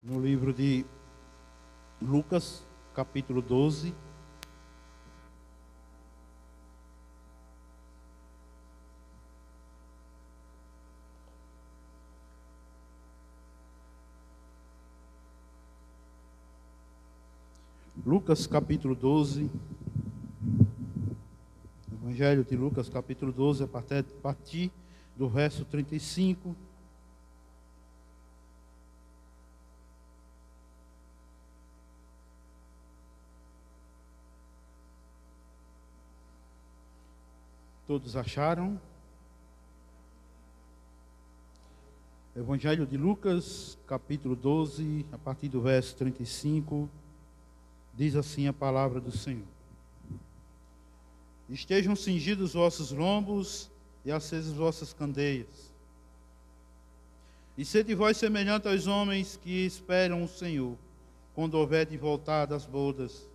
no livro de Lucas, capítulo 12. Lucas, capítulo 12. Evangelho de Lucas, capítulo 12, a partir do verso 35. Todos acharam? Evangelho de Lucas, capítulo 12, a partir do verso 35, diz assim a palavra do Senhor: Estejam cingidos os vossos lombos e acesas vossas candeias. E sede vós semelhante aos homens que esperam o Senhor, quando houver de voltar das bodas,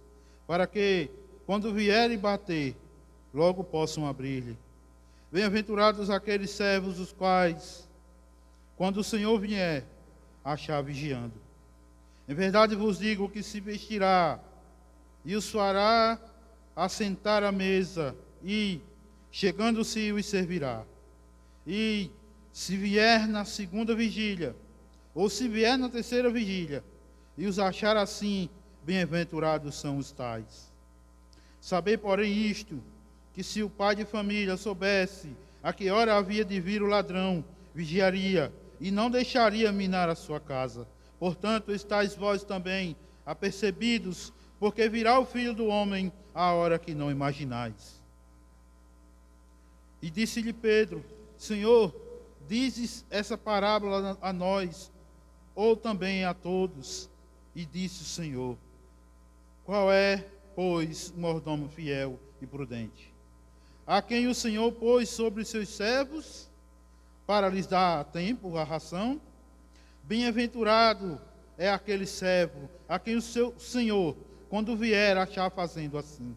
para que, quando vierem bater, logo possam abrir-lhe. Bem-aventurados aqueles servos os quais, quando o Senhor vier, achar vigiando. Em verdade vos digo que se vestirá e os fará assentar à mesa, e, chegando-se, os servirá. E, se vier na segunda vigília, ou se vier na terceira vigília, e os achar assim, bem-aventurados são os tais. Sabei, porém, isto, que se o pai de família soubesse a que hora havia de vir o ladrão, vigiaria, e não deixaria minar a sua casa. Portanto, estáis vós também apercebidos, porque virá o Filho do Homem à hora que não imaginais. E disse-lhe Pedro: Senhor, dizes essa parábola a nós, ou também a todos? E disse o Senhor: Qual é, pois, o mordomo fiel e prudente, a quem o Senhor pôs sobre seus servos, para lhes dar a tempo a ração? Bem-aventurado é aquele servo a quem o seu Senhor, quando vier, achar fazendo assim.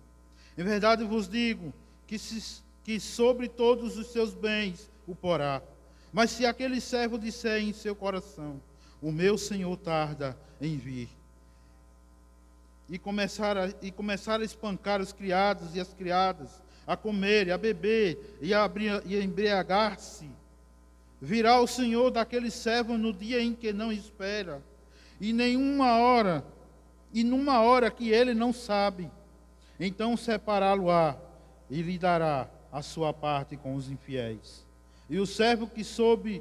Em verdade vos digo que sobre todos os seus bens o porá. Mas se aquele servo disser em seu coração: o meu Senhor tarda em vir, e começar a espancar os criados e as criadas, a comer, a beber e a embriagar-se, virá o Senhor daquele servo no dia em que não espera, e numa hora que ele não sabe. Então separá-lo-á e lhe dará a sua parte com os infiéis. E o servo que soube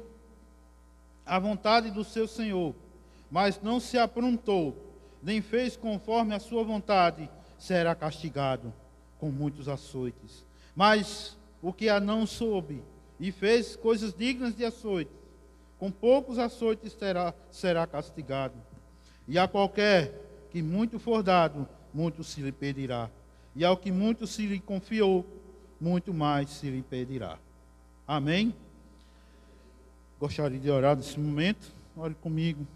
a vontade do seu Senhor, mas não se aprontou, nem fez conforme a sua vontade, será castigado com muitos açoites. Mas o que a não soube e fez coisas dignas de açoites, com poucos açoites será castigado. E a qualquer que muito for dado, muito se lhe pedirá. E ao que muito se lhe confiou, muito mais se lhe pedirá. Amém? Gostaria de orar nesse momento. Ore comigo,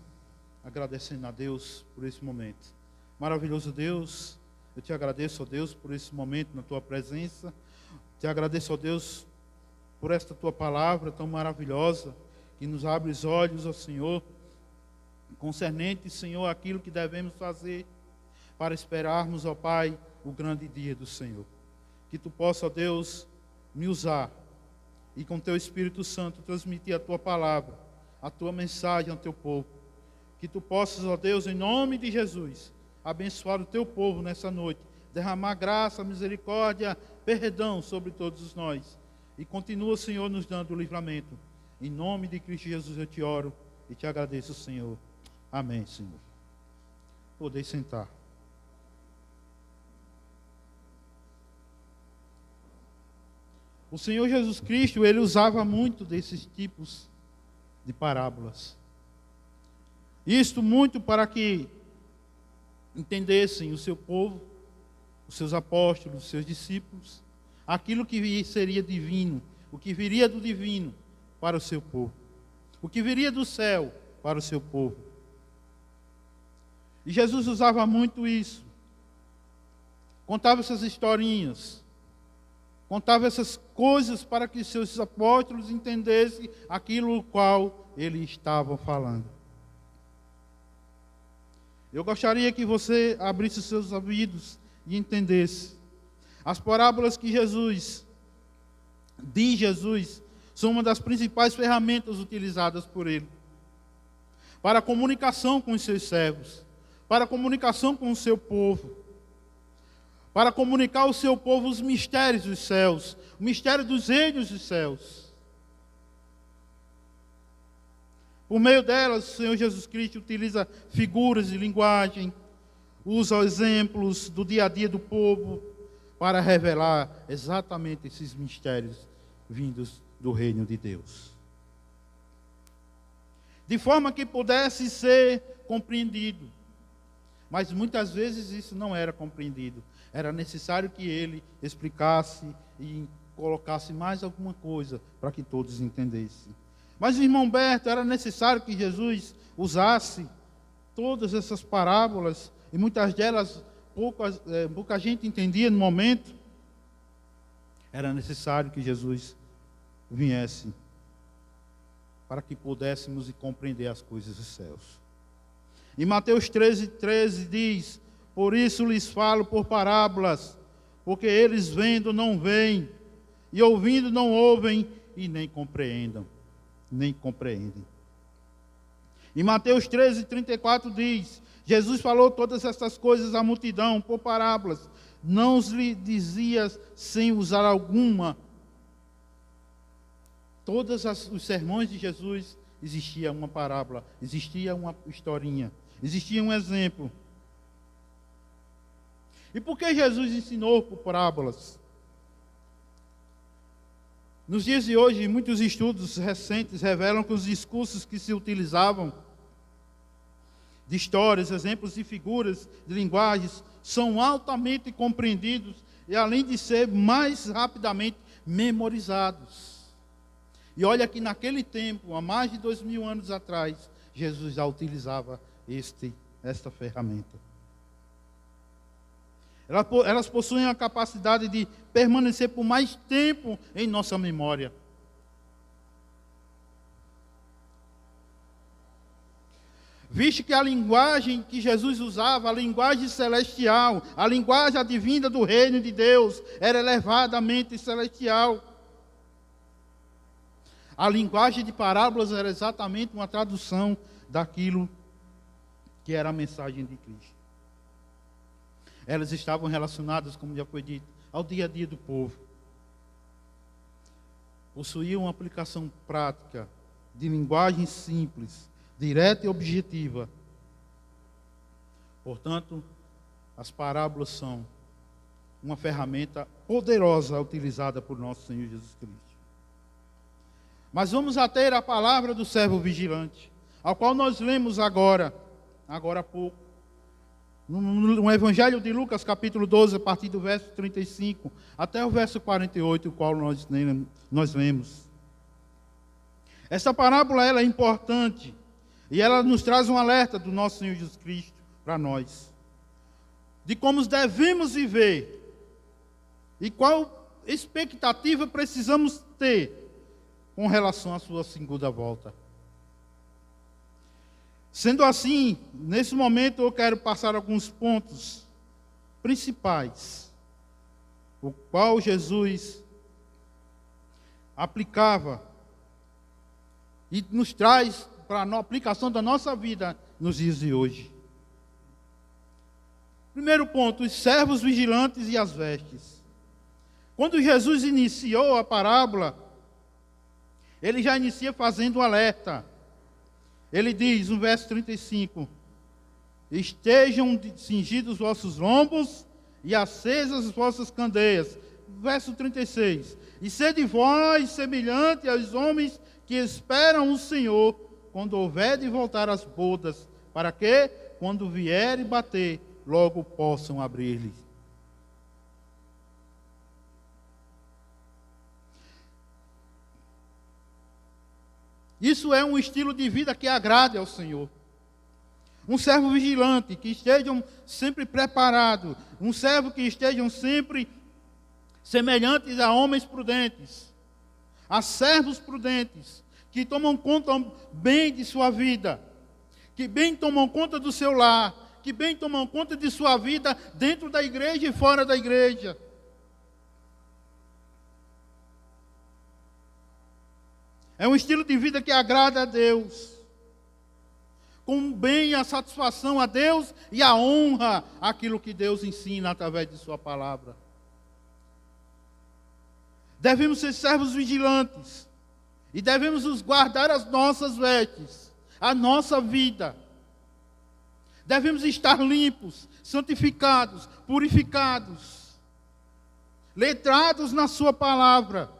agradecendo a Deus por esse momento. Maravilhoso Deus, eu te agradeço, ó Deus, por esse momento na tua presença. Te agradeço, ó Deus, por esta tua palavra tão maravilhosa, que nos abre os olhos, ó Senhor, concernente, Senhor, aquilo que devemos fazer para esperarmos, ó Pai, o grande dia do Senhor. Que tu possa, ó Deus, me usar e com teu Espírito Santo transmitir a tua palavra, a tua mensagem ao teu povo. Que tu possas, ó Deus, em nome de Jesus, abençoar o teu povo nessa noite, derramar graça, misericórdia, perdão sobre todos nós. E continua, Senhor, nos dando o livramento. Em nome de Cristo Jesus eu te oro e te agradeço, Senhor. Amém, Senhor. Podeis sentar. O Senhor Jesus Cristo, ele usava muito desses tipos de parábolas. Isto muito para que entendessem o seu povo, os seus apóstolos, os seus discípulos, aquilo que seria divino, o que viria do divino para o seu povo, o que viria do céu para o seu povo. E Jesus usava muito isso. Contava essas historinhas, contava essas coisas para que seus apóstolos entendessem aquilo qual ele estava falando. Eu gostaria que você abrisse os seus ouvidos e entendesse. As parábolas de Jesus, são uma das principais ferramentas utilizadas por ele para a comunicação com os seus servos, para a comunicação com o seu povo, para comunicar ao seu povo os mistérios dos céus, o mistério dos reinos dos céus. Por meio delas, o Senhor Jesus Cristo utiliza figuras de linguagem, usa exemplos do dia a dia do povo para revelar exatamente esses mistérios vindos do reino de Deus. De forma que pudesse ser compreendido. Mas muitas vezes isso não era compreendido. Era necessário que ele explicasse e colocasse mais alguma coisa para que todos entendessem. Mas, irmão Berto, era necessário que Jesus usasse todas essas parábolas, e muitas delas pouca gente entendia no momento. Era necessário que Jesus viesse para que pudéssemos compreender as coisas dos céus. Em Mateus 13 diz: por isso lhes falo por parábolas, porque eles vendo não veem, e ouvindo não ouvem, e nem compreendem. Em Mateus 13:34 diz: Jesus falou todas essas coisas à multidão por parábolas, não lhe dizia sem usar alguma. Todos os sermões de Jesus existia uma parábola, existia uma historinha, existia um exemplo. E por que Jesus ensinou por parábolas? Nos dias de hoje, muitos estudos recentes revelam que os discursos que se utilizavam de histórias, exemplos e figuras de linguagens são altamente compreendidos e, além de ser mais rapidamente memorizados. E olha que naquele tempo, há mais de 2000 anos atrás, Jesus já utilizava esta ferramenta. Elas possuem a capacidade de permanecer por mais tempo em nossa memória. Visto que a linguagem que Jesus usava, a linguagem celestial, a linguagem advinda do reino de Deus, era elevadamente celestial. A linguagem de parábolas era exatamente uma tradução daquilo que era a mensagem de Cristo. Elas estavam relacionadas, como já foi dito, ao dia a dia do povo. Possuíam uma aplicação prática, de linguagem simples, direta e objetiva. Portanto, as parábolas são uma ferramenta poderosa utilizada por nosso Senhor Jesus Cristo. Mas vamos ater a palavra do servo vigilante, ao qual nós lemos agora há pouco. No Evangelho de Lucas, capítulo 12, a partir do verso 35 até o verso 48, o qual nós lemos. Essa parábola ela é importante e ela nos traz um alerta do nosso Senhor Jesus Cristo para nós, de como devemos viver e qual expectativa precisamos ter com relação à sua segunda volta. Sendo assim, nesse momento eu quero passar alguns pontos principais, o qual Jesus aplicava e nos traz para a aplicação da nossa vida nos dias de hoje. Primeiro ponto, os servos vigilantes e as vestes. Quando Jesus iniciou a parábola, ele já inicia fazendo um alerta. Ele diz no verso 35: estejam cingidos os vossos lombos e acesas as vossas candeias. Verso 36: e sede vós semelhante aos homens que esperam o Senhor, quando houver de voltar às bodas, para que, quando vier e bater, logo possam abrir-lhes. Isso é um estilo de vida que agrade ao Senhor. Um servo vigilante, que estejam sempre preparados. Um servo que estejam sempre semelhantes a homens prudentes. A servos prudentes, que tomam conta bem de sua vida. Que bem tomam conta do seu lar. que bem tomam conta de sua vida dentro da igreja e fora da igreja. É um estilo de vida que agrada a Deus, com bem a satisfação a Deus e a honra àquilo que Deus ensina através de sua palavra. Devemos ser servos vigilantes e devemos nos guardar as nossas vestes, a nossa vida. Devemos estar limpos, santificados, purificados, letrados na sua palavra.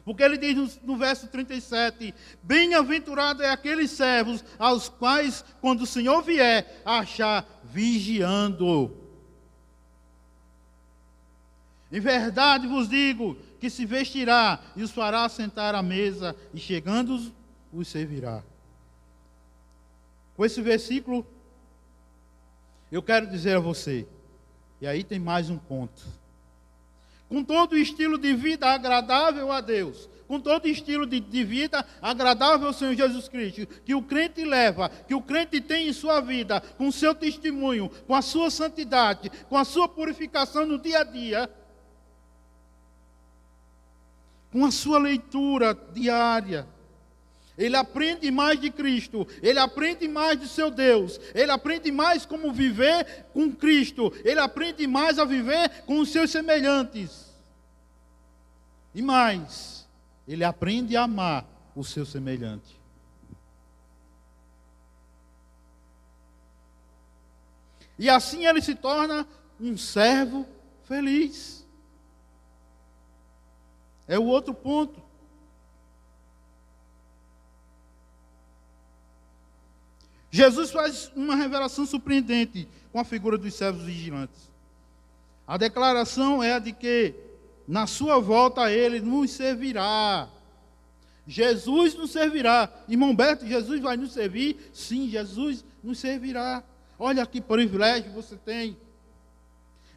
Porque ele diz no verso 37, bem-aventurado é aqueles servos aos quais, quando o Senhor vier, achar vigiando. Em verdade vos digo que se vestirá e os fará sentar à mesa, e chegando os servirá. Com esse versículo, eu quero dizer a você, e aí tem mais um ponto. Com todo o estilo de vida agradável a Deus, com todo o estilo de vida agradável ao Senhor Jesus Cristo, que o crente leva, que o crente tem em sua vida, com o seu testemunho, com a sua santidade, com a sua purificação no dia a dia, com a sua leitura diária, ele aprende mais de Cristo, ele aprende mais de seu Deus, ele aprende mais como viver com Cristo, ele aprende mais a viver com os seus semelhantes. E mais, ele aprende a amar o seu semelhante. E assim ele se torna um servo feliz. É o outro ponto. Jesus faz uma revelação surpreendente com a figura dos servos vigilantes. A declaração é a de que, na sua volta, ele nos servirá. Jesus nos servirá. Irmão Beto, Jesus vai nos servir? Sim, Jesus nos servirá. Olha que privilégio você tem.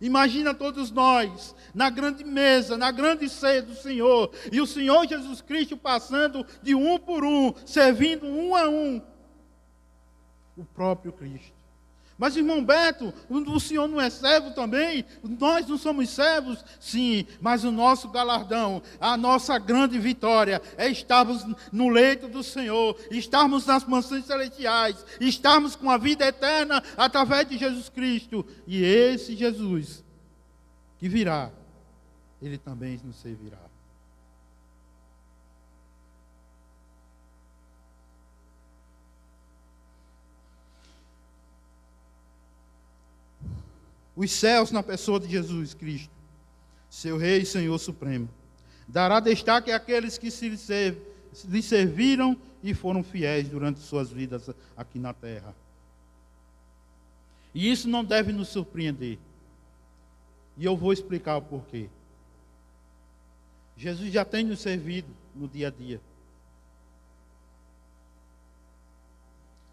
Imagina todos nós, na grande mesa, na grande ceia do Senhor, e o Senhor Jesus Cristo passando de um por um, servindo um a um, o próprio Cristo. Mas, irmão Beto, o senhor não é servo também? Nós não somos servos? Sim, mas o nosso galardão, a nossa grande vitória é estarmos no leito do Senhor, estarmos nas mansões celestiais, estarmos com a vida eterna através de Jesus Cristo. E esse Jesus que virá, ele também nos servirá. Os céus, na pessoa de Jesus Cristo, seu Rei e Senhor Supremo, dará destaque àqueles que lhe serviram e foram fiéis durante suas vidas aqui na terra. E isso não deve nos surpreender. E eu vou explicar o porquê. Jesus já tem nos servido no dia a dia.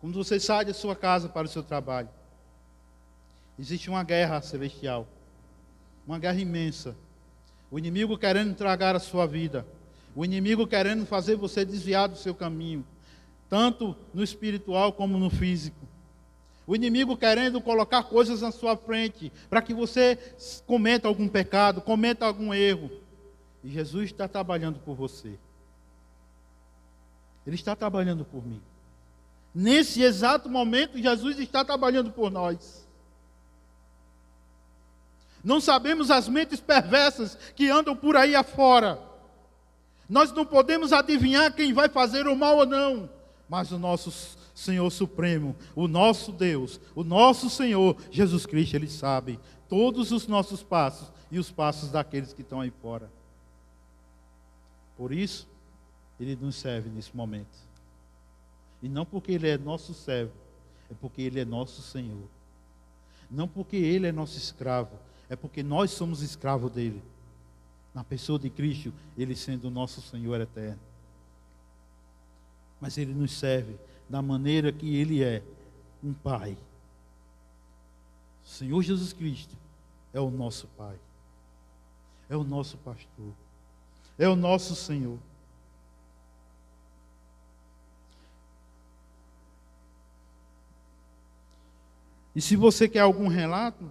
Quando você sai da sua casa para o seu trabalho, existe uma guerra celestial, uma guerra imensa. O inimigo querendo tragar a sua vida, o inimigo querendo fazer você desviar do seu caminho, tanto no espiritual como no físico. O inimigo querendo colocar coisas na sua frente, para que você cometa algum pecado, cometa algum erro. E Jesus está trabalhando por você. Ele está trabalhando por mim. Nesse exato momento, Jesus está trabalhando por nós. Não sabemos as mentes perversas que andam por aí afora. Nós não podemos adivinhar quem vai fazer o mal ou não. Mas o nosso Senhor Supremo, o nosso Deus, o nosso Senhor Jesus Cristo, Ele sabe todos os nossos passos e os passos daqueles que estão aí fora. Por isso, Ele nos serve nesse momento. E não porque Ele é nosso servo, é porque Ele é nosso Senhor. Não porque Ele é nosso escravo, é porque nós somos escravos dele. Na pessoa de Cristo, ele sendo o nosso Senhor eterno. Mas ele nos serve da maneira que ele é um Pai. O Senhor Jesus Cristo é o nosso Pai. É o nosso pastor. É o nosso Senhor. E se você quer algum relato,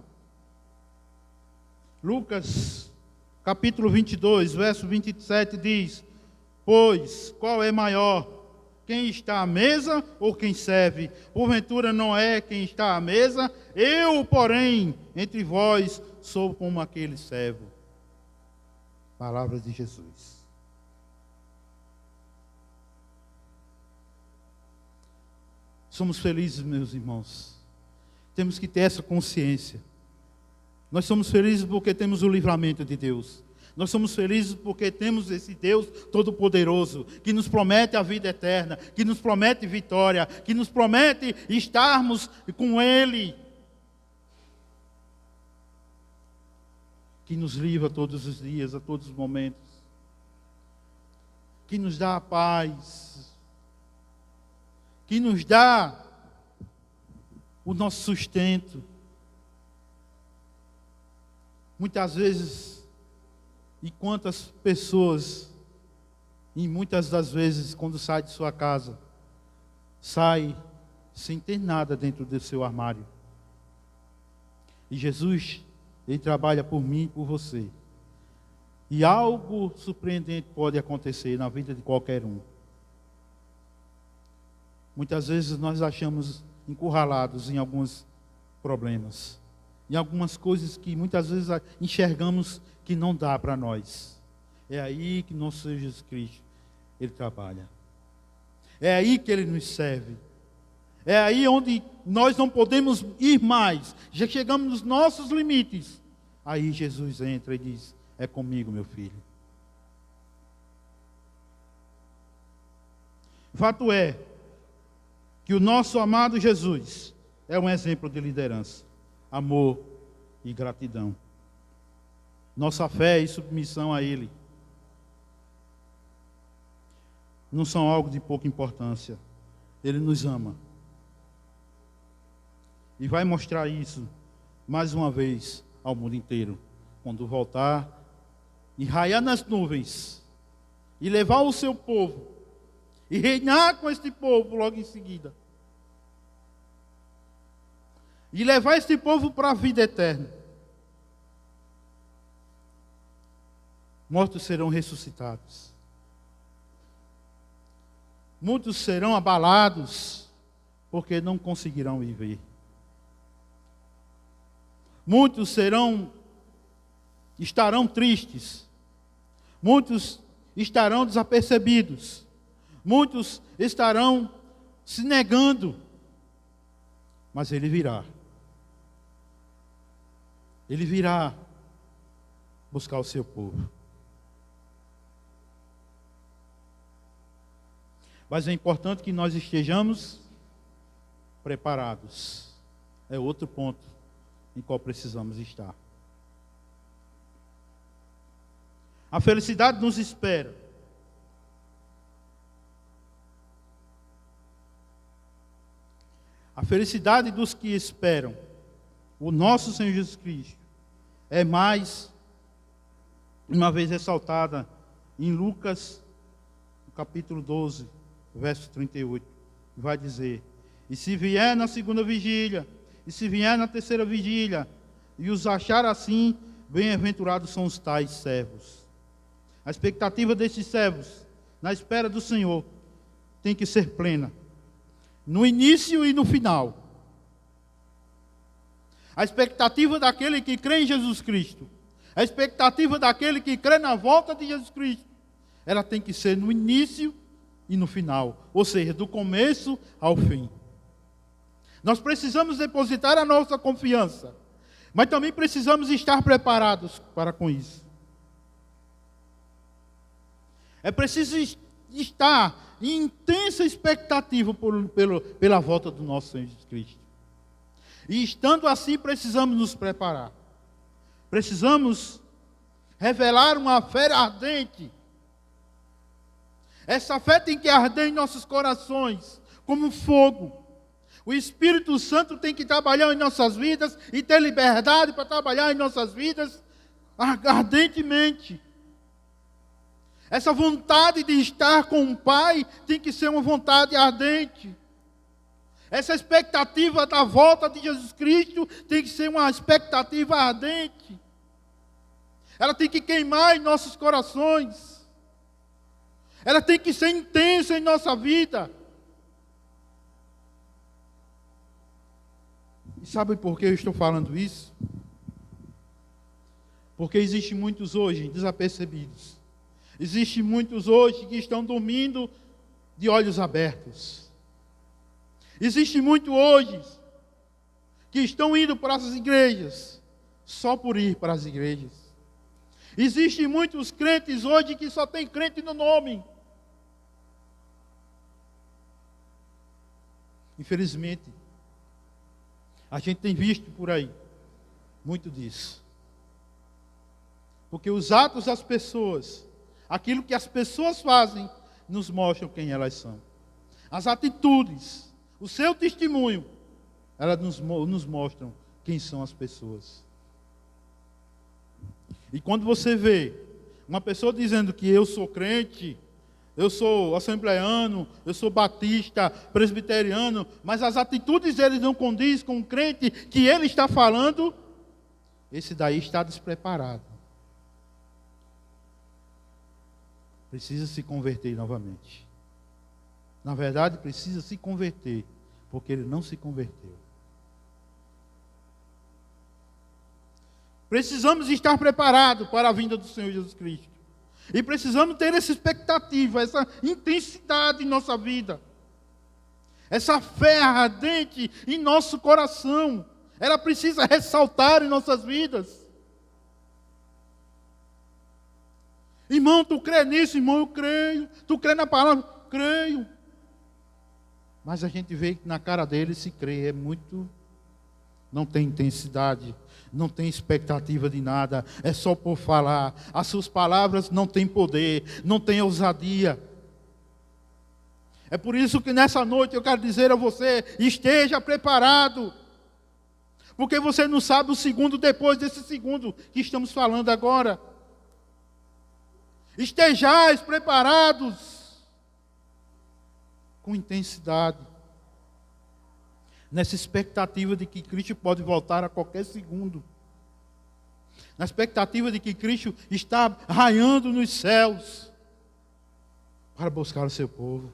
Lucas capítulo 22, verso 27 diz: pois qual é maior, quem está à mesa ou quem serve? Porventura não é quem está à mesa? Eu, porém, entre vós sou como aquele servo. Palavras de Jesus. Somos felizes, meus irmãos. Temos que ter essa consciência. Nós somos felizes porque temos o livramento de Deus. Nós somos felizes porque temos esse Deus Todo-Poderoso, que nos promete a vida eterna, que nos promete vitória, que nos promete estarmos com Ele, que nos livra todos os dias, a todos os momentos, que nos dá a paz, que nos dá o nosso sustento. Muitas vezes, e quantas pessoas, e muitas das vezes, quando sai de sua casa, sai sem ter nada dentro do seu armário. E Jesus, Ele trabalha por mim e por você. E algo surpreendente pode acontecer na vida de qualquer um. Muitas vezes nós achamos encurralados em alguns problemas, em algumas coisas que muitas vezes enxergamos que não dá para nós. É aí que nosso Senhor Jesus Cristo, Ele trabalha. É aí que Ele nos serve. É aí onde nós não podemos ir mais. Já chegamos nos nossos limites. Aí Jesus entra e diz: é comigo, meu filho. Fato é que o nosso amado Jesus é um exemplo de liderança, amor e gratidão. Nossa fé e submissão a Ele não são algo de pouca importância. Ele nos ama. E vai mostrar isso, mais uma vez, ao mundo inteiro. Quando voltar e raiar nas nuvens, e levar o seu povo, e reinar com este povo logo em seguida. E levar este povo para a vida eterna. Mortos serão ressuscitados. Muitos serão abalados, porque não conseguirão viver. Muitos estarão tristes. Muitos estarão desapercebidos. Muitos estarão se negando. Mas Ele virá. Ele virá buscar o seu povo. Mas é importante que nós estejamos preparados. É outro ponto em qual precisamos estar. A felicidade nos espera. A felicidade dos que esperam o nosso Senhor Jesus Cristo é mais uma vez ressaltada em Lucas, capítulo 12, verso 38. Vai dizer: e se vier na segunda vigília, e se vier na terceira vigília, e os achar assim, bem-aventurados são os tais servos. A expectativa desses servos, na espera do Senhor, tem que ser plena, no início e no final. A expectativa daquele que crê em Jesus Cristo, a expectativa daquele que crê na volta de Jesus Cristo, ela tem que ser no início e no final, ou seja, do começo ao fim. Nós precisamos depositar a nossa confiança, mas também precisamos estar preparados para com isso. É preciso estar em intensa expectativa pela volta do nosso Senhor Jesus Cristo. E estando assim, precisamos nos preparar. Precisamos revelar uma fé ardente. Essa fé tem que arder em nossos corações, como fogo. O Espírito Santo tem que trabalhar em nossas vidas e ter liberdade para trabalhar em nossas vidas ardentemente. Essa vontade de estar com o Pai tem que ser uma vontade ardente. Essa expectativa da volta de Jesus Cristo tem que ser uma expectativa ardente. Ela tem que queimar em nossos corações. Ela tem que ser intensa em nossa vida. E sabe por que eu estou falando isso? Porque existem muitos hoje desapercebidos. Existem muitos hoje que estão dormindo de olhos abertos. Existem muitos hoje que estão indo para as igrejas só por ir para as igrejas. Existem muitos crentes hoje que só tem crente no nome. Infelizmente, a gente tem visto por aí muito disso. Porque os atos das pessoas, aquilo que as pessoas fazem, nos mostram quem elas são. As atitudes, o seu testemunho, elas nos mostram quem são as pessoas. E quando você vê uma pessoa dizendo que eu sou crente, eu sou assembleano, eu sou batista, presbiteriano, mas as atitudes dele não condizem com o crente que ele está falando, esse daí está despreparado. Precisa se converter novamente. Na verdade, precisa se converter, porque ele não se converteu. Precisamos estar preparados para a vinda do Senhor Jesus Cristo. E precisamos ter essa expectativa, essa intensidade em nossa vida. Essa fé ardente em nosso coração. Ela precisa ressaltar em nossas vidas. Irmão, tu crê nisso? Irmão, eu creio. Tu crê na palavra? Creio. Mas a gente vê que na cara dele se crê. É muito... Não tem intensidade. Não tem expectativa de nada. É só por falar. As suas palavras não têm poder. Não têm ousadia. É por isso que nessa noite eu quero dizer a você: esteja preparado. Porque você não sabe o segundo depois desse segundo que estamos falando agora. Estejais preparados com intensidade, nessa expectativa de que Cristo pode voltar a qualquer segundo, na expectativa de que Cristo está raiando nos céus para buscar o seu povo.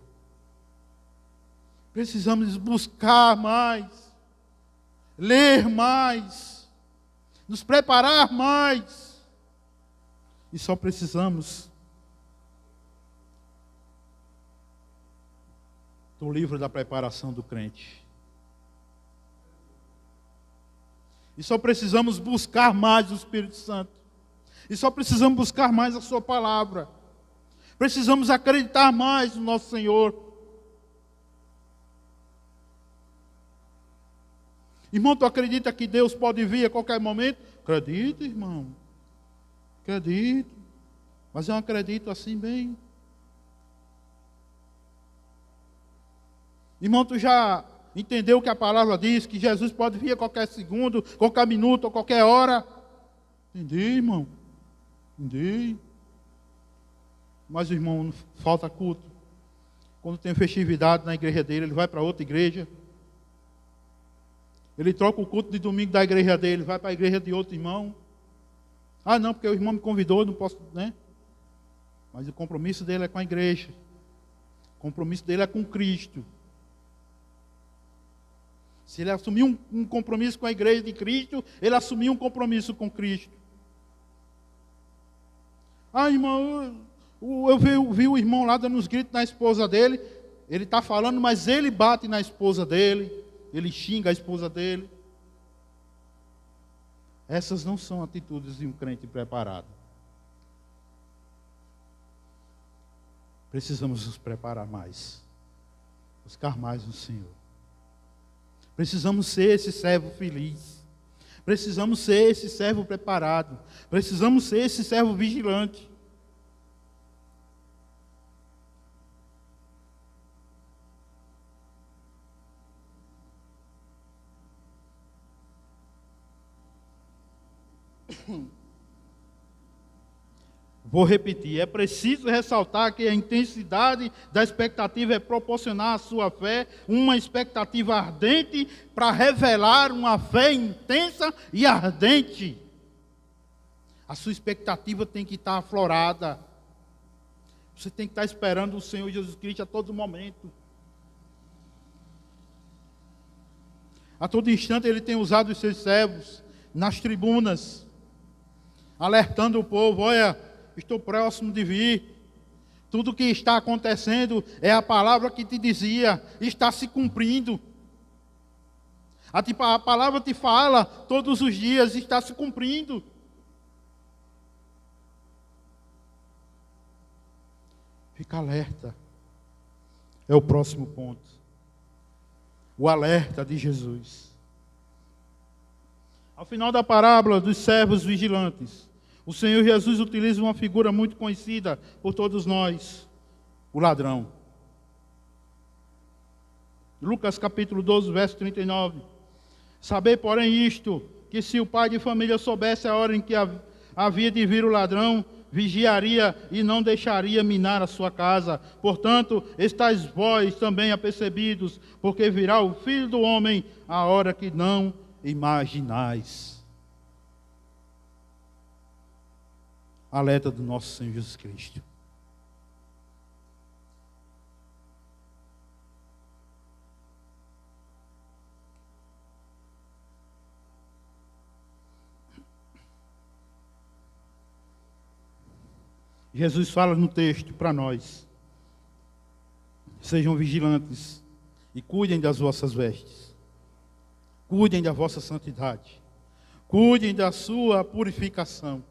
Precisamos buscar mais, ler mais, nos preparar mais. E só precisamos do livro da preparação do crente. E só precisamos buscar mais o Espírito Santo. E só precisamos buscar mais a sua palavra. Precisamos acreditar mais no nosso Senhor. Irmão, tu acredita que Deus pode vir a qualquer momento? Acredito, irmão. Acredito, mas eu não acredito assim bem. Irmão, tu já entendeu que a palavra diz que Jesus pode vir a qualquer segundo, qualquer minuto, ou qualquer hora? Entendi, irmão. Entendi. Mas o irmão, falta culto. Quando tem festividade na igreja dele, ele vai para outra igreja. Ele troca o culto de domingo da igreja dele, vai para a igreja de outro irmão. Ah, não, porque o irmão me convidou, eu não posso, né? Mas o compromisso dele é com a igreja. O compromisso dele é com Cristo. Se ele assumir um compromisso com a igreja de Cristo, ele assumiu um compromisso com Cristo. Ah, irmão, eu vi o irmão lá dando uns gritos na esposa dele. Ele está falando, mas ele bate na esposa dele. Ele xinga a esposa dele. Essas não são atitudes de um crente preparado. Precisamos nos preparar mais. Buscar mais no Senhor. Precisamos ser esse servo feliz. Precisamos ser esse servo preparado. Precisamos ser esse servo vigilante. Vou repetir, é preciso ressaltar que a intensidade da expectativa é proporcionar à sua fé uma expectativa ardente para revelar uma fé intensa e ardente. A sua expectativa tem que estar aflorada. Você tem que estar esperando o Senhor Jesus Cristo a todo momento. A todo instante Ele tem usado os seus servos nas tribunas, alertando o povo: olha, estou próximo de vir. Tudo que está acontecendo é a palavra que te dizia, está se cumprindo. A palavra te fala todos os dias, está se cumprindo. Fica alerta. É o próximo ponto. O alerta de Jesus. Ao final da parábola dos servos vigilantes, o Senhor Jesus utiliza uma figura muito conhecida por todos nós, o ladrão. Lucas capítulo 12, verso 39. Sabei, porém, isto, que se o pai de família soubesse a hora em que havia de vir o ladrão, vigiaria e não deixaria minar a sua casa. Portanto, estáis vós também apercebidos, porque virá o Filho do Homem a hora que não imaginais. Alerta do nosso Senhor Jesus Cristo. Jesus fala no texto para nós: sejam vigilantes e cuidem das vossas vestes, cuidem da vossa santidade, cuidem da sua purificação,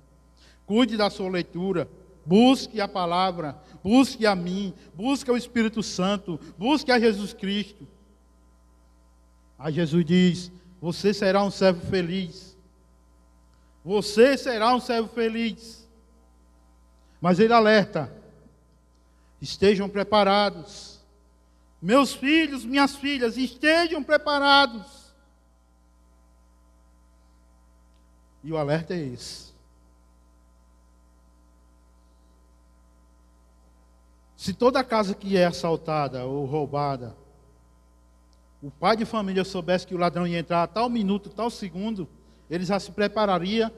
cuide da sua leitura, busque a palavra, busque a mim, busque o Espírito Santo, busque a Jesus Cristo. Aí Jesus diz: você será um servo feliz, você será um servo feliz. Mas ele alerta: estejam preparados. Meus filhos, minhas filhas, estejam preparados. E o alerta é esse. Se toda casa que é assaltada ou roubada, o pai de família soubesse que o ladrão ia entrar a tal minuto, tal segundo, ele já se prepararia,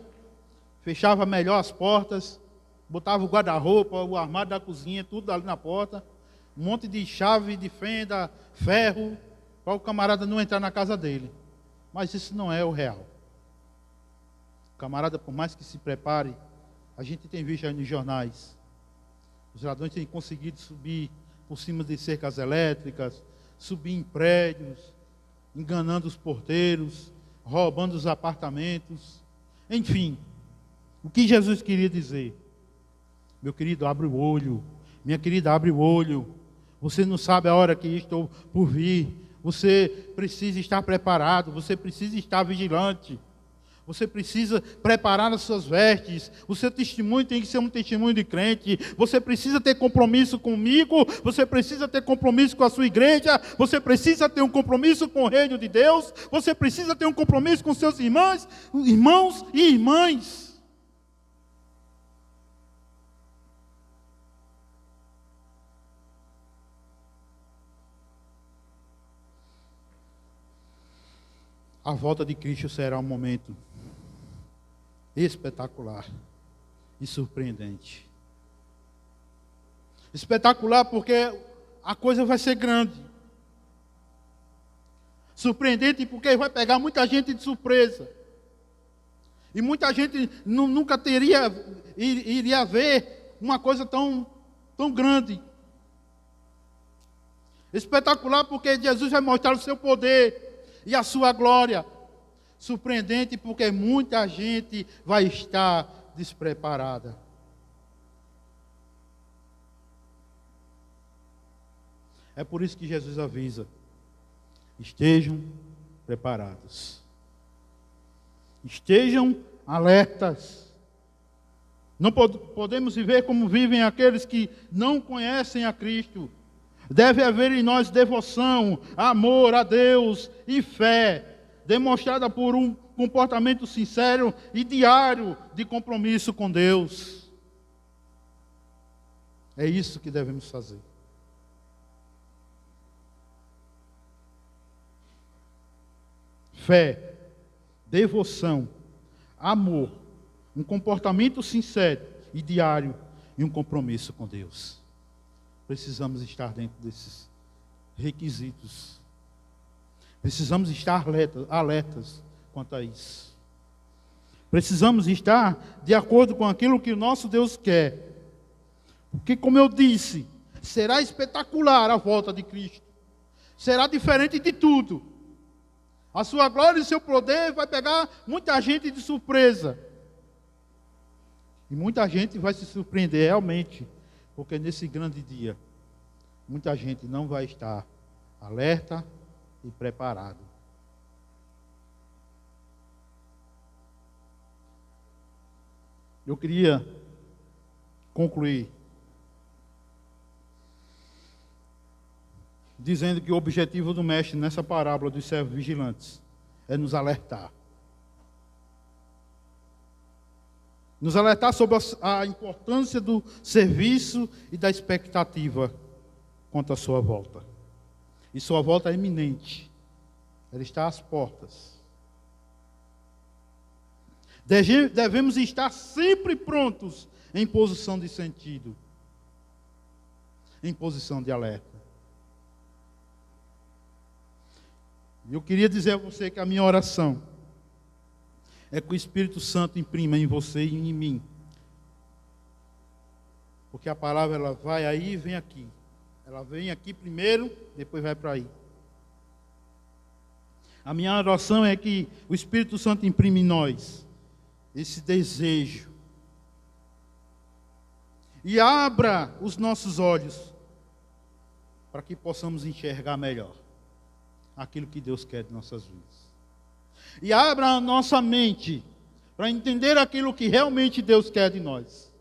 fechava melhor as portas, botava o guarda-roupa, o armário da cozinha, tudo ali na porta, um monte de chave de fenda, ferro, para o camarada não entrar na casa dele. Mas isso não é o real. O camarada, por mais que se prepare, a gente tem visto aí nos jornais, os ladrões têm conseguido subir por cima de cercas elétricas, subir em prédios, enganando os porteiros, roubando os apartamentos. Enfim, o que Jesus queria dizer? Meu querido, abre o olho. Minha querida, abre o olho. Você não sabe a hora que estou por vir. Você precisa estar preparado. Você precisa estar vigilante. Você precisa preparar as suas vestes. O seu testemunho tem que ser um testemunho de crente. Você precisa ter compromisso comigo. Você precisa ter compromisso com a sua igreja. Você precisa ter um compromisso com o reino de Deus. Você precisa ter um compromisso com seus irmãos e irmãs. A volta de Cristo será um momento espetacular e surpreendente. Espetacular porque a coisa vai ser grande. Surpreendente porque vai pegar muita gente de surpresa. E muita gente nunca iria ver uma coisa tão grande. Espetacular porque Jesus vai mostrar o seu poder e a sua glória. Surpreendente porque muita gente vai estar despreparada. É por isso que Jesus avisa: estejam preparados. Estejam alertas. Não podemos viver como vivem aqueles que não conhecem a Cristo. Deve haver em nós devoção, amor a Deus e fé, demonstrada por um comportamento sincero e diário de compromisso com Deus. É isso que devemos fazer. Fé, devoção, amor, um comportamento sincero e diário e um compromisso com Deus. Precisamos estar dentro desses requisitos. Precisamos estar alertas quanto a isso. Precisamos estar de acordo com aquilo que o nosso Deus quer. Porque, como eu disse, será espetacular a volta de Cristo. Será diferente de tudo. A sua glória e o seu poder vai pegar muita gente de surpresa. E muita gente vai se surpreender realmente, porque nesse grande dia, muita gente não vai estar alerta e preparado. Eu queria concluir dizendo que o objetivo do mestre nessa parábola dos servos vigilantes é nos alertar. Nos alertar sobre a importância do serviço e da expectativa quanto à sua volta. E sua volta é iminente. Ela está às portas. Devemos estar sempre prontos em posição de sentido, em posição de alerta. E eu queria dizer a você que a minha oração é que o Espírito Santo imprima em você e em mim. Porque a palavra ela vai aí e vem aqui. Ela vem aqui primeiro, depois vai para aí. A minha oração é que o Espírito Santo imprime em nós esse desejo. E abra os nossos olhos para que possamos enxergar melhor aquilo que Deus quer de nossas vidas. E abra a nossa mente para entender aquilo que realmente Deus quer de nós.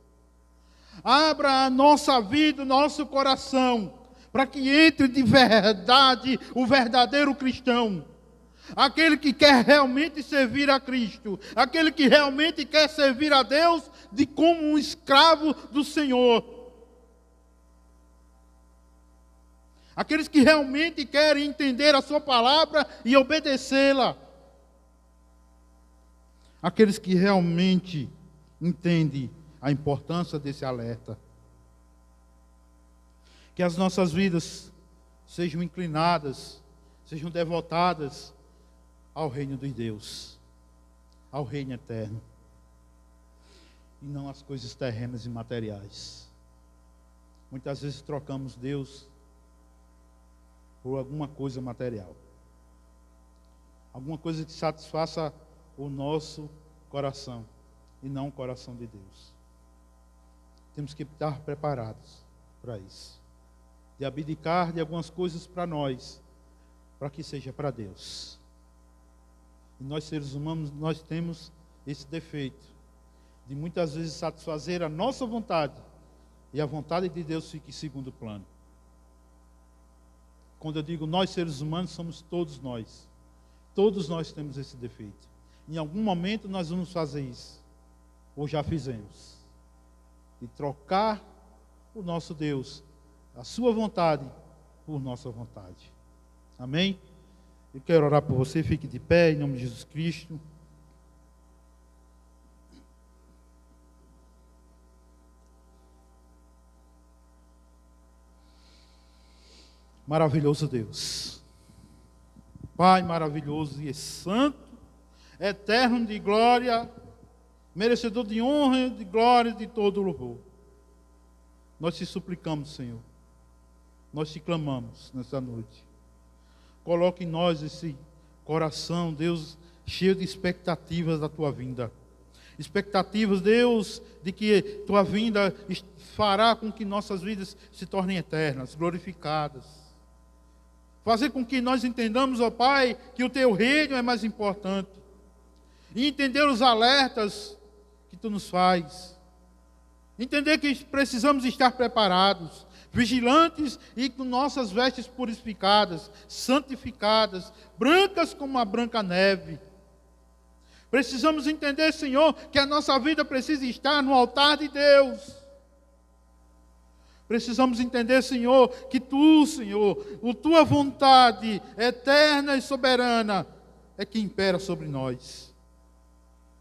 Abra a nossa vida, o nosso coração, para que entre de verdade o verdadeiro cristão. Aquele que quer realmente servir a Cristo. Aquele que realmente quer servir a Deus como um escravo do Senhor. Aqueles que realmente querem entender a sua palavra e obedecê-la. Aqueles que realmente entendem a importância desse alerta. Que as nossas vidas sejam inclinadas, sejam devotadas ao reino de Deus, ao reino eterno, e não às coisas terrenas e materiais. Muitas vezes trocamos Deus por alguma coisa material, alguma coisa que satisfaça o nosso coração e não o coração de Deus. Temos que estar preparados para isso, de abdicar de algumas coisas para nós, para que seja para Deus. E nós, seres humanos, nós temos esse defeito de muitas vezes satisfazer a nossa vontade e a vontade de Deus fica em segundo plano. Quando eu digo nós, seres humanos, somos todos nós. Todos nós temos esse defeito. Em algum momento nós vamos fazer isso, ou já fizemos, de trocar o nosso Deus, a sua vontade, por nossa vontade. Amém? Eu quero orar por você, fique de pé, em nome de Jesus Cristo. Maravilhoso Deus, Pai maravilhoso e santo, eterno de glória, merecedor de honra, de glória e de todo louvor. Nós te suplicamos, Senhor, nós te clamamos nessa noite. Coloque em nós esse coração, Deus, cheio de expectativas da tua vinda. Expectativas, Deus, de que tua vinda fará com que nossas vidas se tornem eternas, glorificadas. Fazer com que nós entendamos, ó Pai, que o teu reino é mais importante. E entender os alertas que tu nos faz. Entender que precisamos estar preparados, vigilantes e com nossas vestes purificadas, santificadas, brancas como a branca neve. Precisamos entender, Senhor, que a nossa vida precisa estar no altar de Deus. Precisamos entender, Senhor, que Tu, Senhor, a Tua vontade eterna e soberana é que impera sobre nós.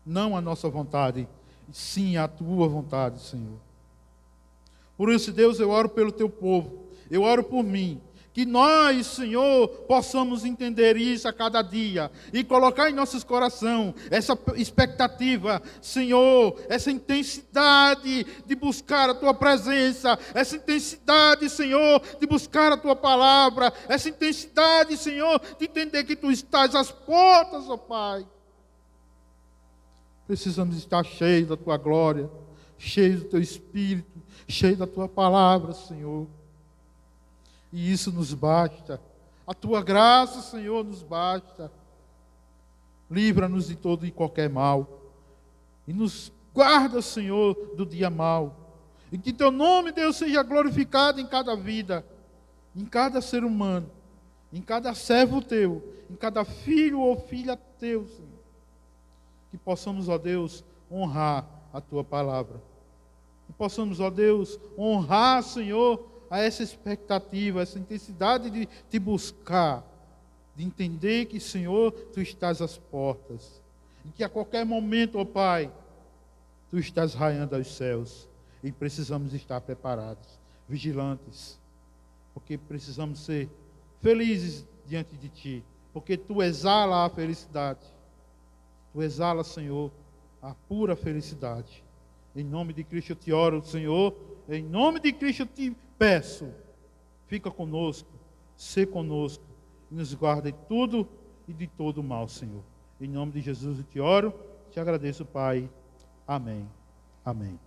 Não a nossa vontade, sim a Tua vontade, Senhor. Por isso, Deus, eu oro pelo Teu povo, eu oro por mim, que nós, Senhor, possamos entender isso a cada dia e colocar em nossos corações essa expectativa, Senhor, essa intensidade de buscar a Tua presença, essa intensidade, Senhor, de buscar a Tua palavra, essa intensidade, Senhor, de entender que Tu estás às portas, ó Pai. Precisamos estar cheios da Tua glória, cheios do Teu Espírito, cheios da Tua palavra, Senhor. E isso nos basta. A Tua graça, Senhor, nos basta. Livra-nos de todo e qualquer mal. E nos guarda, Senhor, do dia mau. E que Teu nome, Deus, seja glorificado em cada vida, em cada ser humano, em cada servo Teu, em cada filho ou filha Teu, Senhor. Que possamos, ó Deus, honrar a Tua palavra. Que possamos, ó Deus, honrar, Senhor, a essa expectativa, essa intensidade de te buscar, de entender que, Senhor, Tu estás às portas, e que a qualquer momento, ó Pai, Tu estás raiando aos céus, e precisamos estar preparados, vigilantes, porque precisamos ser felizes diante de Ti, porque Tu exala a felicidade, Tu exala, Senhor, a pura felicidade. Em nome de Cristo eu te oro, Senhor, em nome de Cristo eu te peço, fica conosco, sê conosco, e nos guarde de tudo e de todo mal, Senhor. Em nome de Jesus eu te oro, te agradeço, Pai. Amém. Amém.